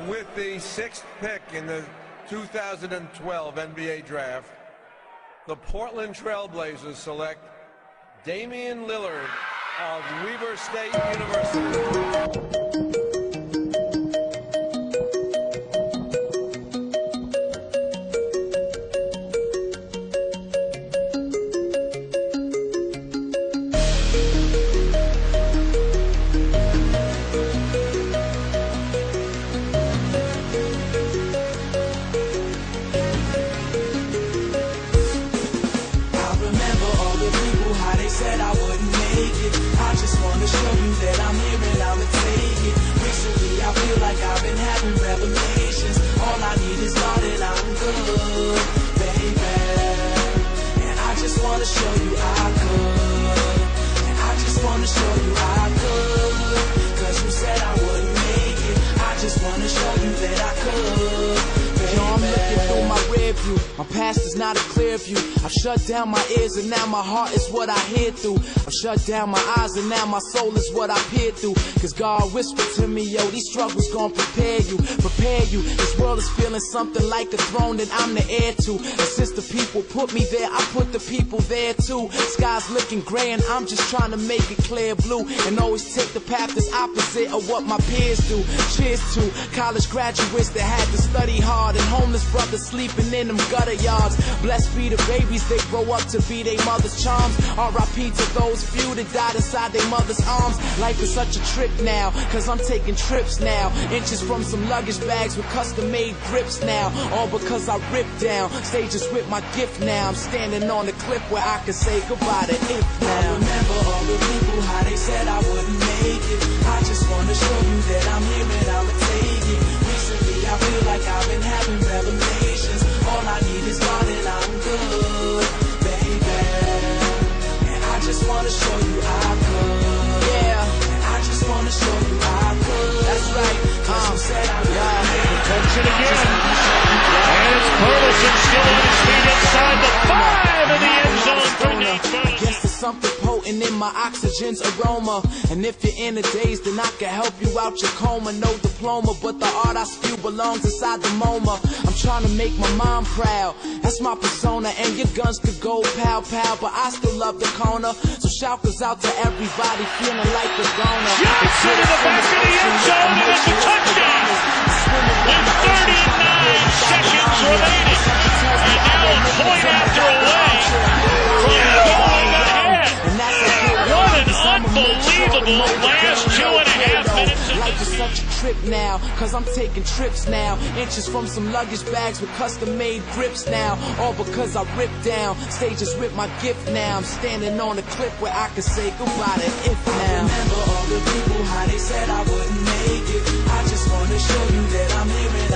With the 6th pick in the 2012 NBA Draft, the Portland Trail Blazers select Damian Lillard of Weber State University. Said I wouldn't make it. I just wanna show you that I'm here and I'ma take it. Recently I feel like I've been having revelations. All I need is God and I'm good, baby. And I just wanna show you I could. And I just wanna show you I could. Cause you said I wouldn't make it. I just wanna show you that I could. Yo, I'm looking through my rear view. My past is not a clear view. I've shut down my ears and now my heart is what I hear through. I've shut down my eyes and now my soul is what I peer through. Cause God whispered to me, yo, these struggles gon' prepare you. This world is feeling something like a throne that I'm the heir to. And since the people put me there, I put the people there too. Sky's looking gray and I'm just trying to make it clear blue. And always take the path that's opposite of what my peers do. Cheers to college graduates that had to study hard, and homeless brothers sleeping in them gutter yards. Blessed be the babies, they grow up to be their mother's charms. R.I.P. to those few that died inside their mother's arms. Life is such a trip now, cause I'm taking trips now. Inches from some luggage bags with custom-made grips now. All because I ripped down stages with my gift now. I'm standing on the cliff where I can say goodbye to if now. I remember all the people, how they said I wouldn't make it. I just wanna show you that I'm here and I'ma take it. Recently I feel like I've been having revelations. All I need is God and I'm good, baby. And I just wanna show you I could. Yeah. And I just wanna show you I could. That's right. You said I would. Takes it again. And it's Burleson still on his feet inside the 5 in the end zone for Nate Burleson. I guess there's something potent in my oxygen's aroma. And if you're in a daze, then I can help you out your coma. No diploma, but the art I spew belongs inside the MoMA. I'm trying to make my mom proud. That's my persona. And your guns could go pow pow, but I still love the corner. So shout this out to everybody feeling like a goner. Johnson in the back of the end zone, and it's a touchdown. With 39 seconds remaining. And now a point after away from going ahead. What an unbelievable last 2.5 minutes. Life is such a trip now, cause I'm taking trips now. Inches from some luggage bags with custom-made grips now. All because I ripped down stages with my gift now. I'm standing on a cliff where I can say goodbye to if now. I remember all the people, how they said I wouldn't make it. I just wanna show you that I'm here.